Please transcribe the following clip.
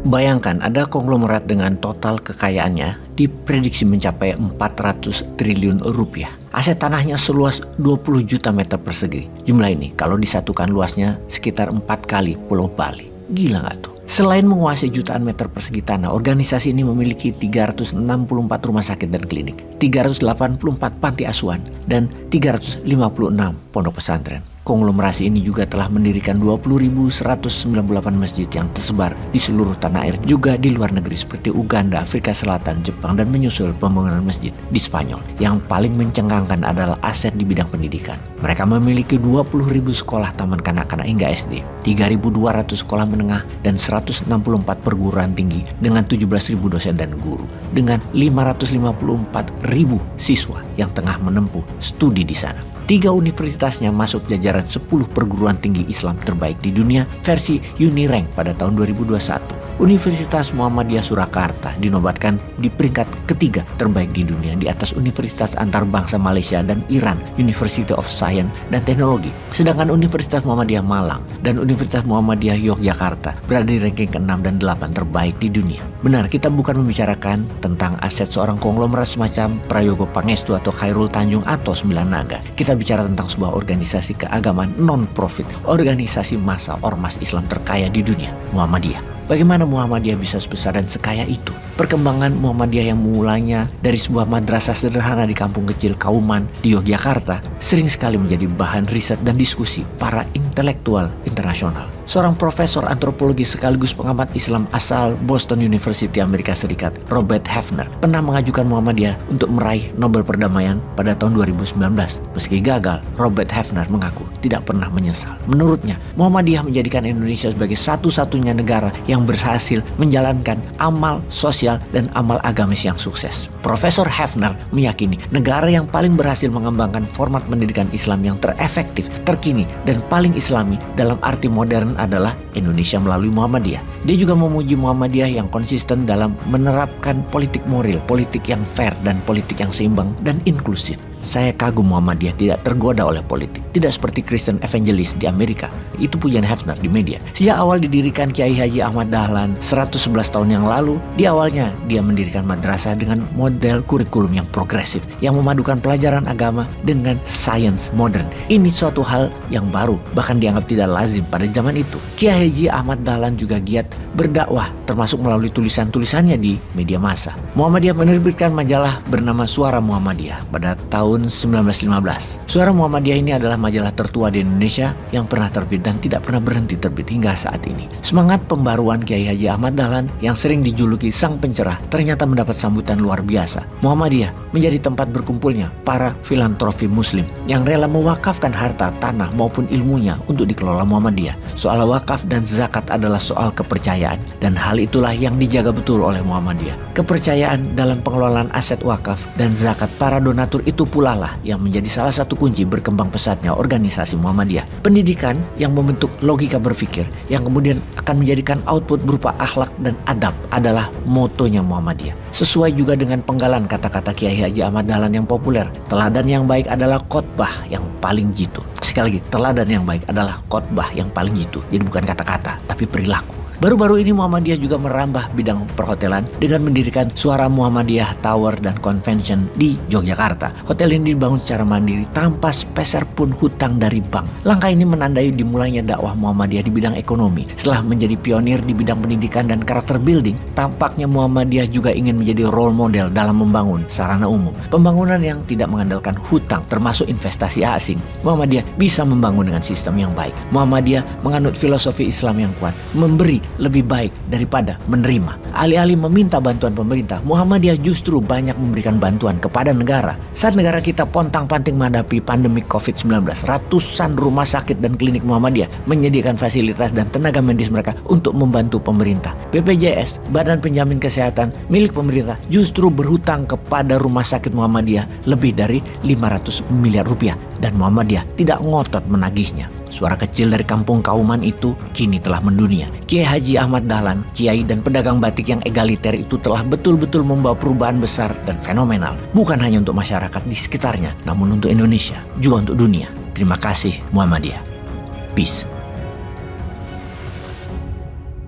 Bayangkan ada konglomerat dengan total kekayaannya diprediksi mencapai 400 triliun rupiah. Aset tanahnya seluas 20 juta meter persegi. Jumlah ini kalau disatukan luasnya sekitar 4 kali Pulau Bali. Gila nggak tuh? Selain menguasai jutaan meter persegi tanah, organisasi ini memiliki 364 rumah sakit dan klinik, 384 panti asuhan, dan 356 pondok pesantren. Konglomerasi ini juga telah mendirikan 20.198 masjid yang tersebar di seluruh tanah air, juga di luar negeri seperti Uganda, Afrika Selatan, Jepang, dan menyusul pembangunan masjid di Spanyol. Yang paling mencengangkan adalah aset di bidang pendidikan. Mereka memiliki 20.000 sekolah taman kanak-kanak hingga SD, 3.200 sekolah menengah, dan 164 perguruan tinggi dengan 17.000 dosen dan guru, dengan 554.000 siswa yang tengah menempuh studi di sana. 3 universitasnya masuk jajaran 10 perguruan tinggi Islam terbaik di dunia versi Unirank pada tahun 2021. Universitas Muhammadiyah Surakarta dinobatkan di peringkat ketiga terbaik di dunia di atas Universitas Antarbangsa Malaysia dan Iran, University of Science dan Teknologi. Sedangkan Universitas Muhammadiyah Malang dan Universitas Muhammadiyah Yogyakarta berada di ranking ke-6 dan 8 terbaik di dunia. Benar, kita bukan membicarakan tentang aset seorang konglomerat semacam Prayogo Pangestu atau Khairul Tanjung atau Sembilan Naga. Kita bicara tentang sebuah organisasi keagamaan non-profit, organisasi massa ormas Islam terkaya di dunia, Muhammadiyah. Bagaimana Muhammadiyah bisa sebesar dan sekaya itu? Perkembangan Muhammadiyah yang mulanya dari sebuah madrasah sederhana di kampung kecil Kauman di Yogyakarta sering sekali menjadi bahan riset dan diskusi para intelektual internasional. Seorang profesor antropologi sekaligus pengamat Islam asal Boston University Amerika Serikat, Robert Hefner, pernah mengajukan Muhammadiyah untuk meraih Nobel Perdamaian pada tahun 2019. Meski gagal, Robert Hefner mengaku tidak pernah menyesal. Menurutnya, Muhammadiyah menjadikan Indonesia sebagai satu-satunya negara yang berhasil menjalankan amal sosial dan amal agamis yang sukses. Profesor Hefner meyakini negara yang paling berhasil mengembangkan format pendidikan Islam yang terefektif, terkini, dan paling islami dalam arti modern adalah Indonesia melalui Muhammadiyah. Dia juga memuji Muhammadiyah yang konsisten dalam menerapkan politik moral, politik yang fair, dan politik yang seimbang dan inklusif. Saya kagum Muhammadiyah tidak tergoda oleh politik. Tidak seperti Christian Evangelist di Amerika. Itu pujian Hefner di media. Sejak awal didirikan Kiai Haji Ahmad Dahlan 111 tahun yang lalu, di awalnya dia mendirikan madrasah dengan model kurikulum yang progresif, yang memadukan pelajaran agama dengan sains modern. Ini suatu hal yang baru, bahkan dianggap tidak lazim pada zaman itu. Kiai Haji Ahmad Dahlan juga giat berdakwah, termasuk melalui tulisan-tulisannya di media massa. Muhammadiyah menerbitkan majalah bernama Suara Muhammadiyah pada tahun 1915. Suara Muhammadiyah ini adalah majalah tertua di Indonesia yang pernah terbit dan tidak pernah berhenti terbit hingga saat ini. Semangat pembaruan Kiai Haji Ahmad Dahlan yang sering dijuluki sang pencerah ternyata mendapat sambutan luar biasa. Muhammadiyah menjadi tempat berkumpulnya para filantropi muslim yang rela mewakafkan harta, tanah maupun ilmunya untuk dikelola Muhammadiyah. Soal wakaf dan zakat adalah soal kepercayaan, dan hal itulah yang dijaga betul oleh Muhammadiyah. Kepercayaan dalam pengelolaan aset wakaf dan zakat para donatur itu pula lah yang menjadi salah satu kunci berkembang pesatnya organisasi Muhammadiyah. Pendidikan yang membentuk logika berpikir yang kemudian akan menjadikan output berupa akhlak dan adab adalah motonya Muhammadiyah. Sesuai juga dengan penggalan kata-kata Kiai Haji Ahmad Dahlan yang populer, teladan yang baik adalah khotbah yang paling jitu. Sekali lagi, teladan yang baik adalah khotbah yang paling jitu. Jadi bukan kata-kata, tapi perilaku. Baru-baru ini Muhammadiyah juga merambah bidang perhotelan dengan mendirikan Suara Muhammadiyah Tower dan Convention di Yogyakarta. Hotel ini dibangun secara mandiri tanpa sepeser pun hutang dari bank. Langkah ini menandai dimulainya dakwah Muhammadiyah di bidang ekonomi. Setelah menjadi pionir di bidang pendidikan dan karakter building, tampaknya Muhammadiyah juga ingin menjadi role model dalam membangun sarana umum. Pembangunan yang tidak mengandalkan hutang termasuk investasi asing. Muhammadiyah bisa membangun dengan sistem yang baik. Muhammadiyah menganut filosofi Islam yang kuat, memberi lebih baik daripada menerima. Alih-alih meminta bantuan pemerintah, Muhammadiyah justru banyak memberikan bantuan kepada negara. Saat negara kita pontang-panting menghadapi pandemi COVID-19, ratusan rumah sakit dan klinik Muhammadiyah menyediakan fasilitas dan tenaga medis mereka untuk membantu pemerintah. BPJS, Badan Penjamin Kesehatan milik pemerintah, justru berhutang kepada rumah sakit Muhammadiyah lebih dari 500 miliar rupiah dan Muhammadiyah tidak ngotot menagihnya. Suara kecil dari kampung Kauman itu kini telah mendunia. Kiai Haji Ahmad Dahlan, kiai dan pedagang batik yang egaliter itu telah betul-betul membawa perubahan besar dan fenomenal. Bukan hanya untuk masyarakat di sekitarnya, namun untuk Indonesia, juga untuk dunia. Terima kasih Muhammadiyah. Peace.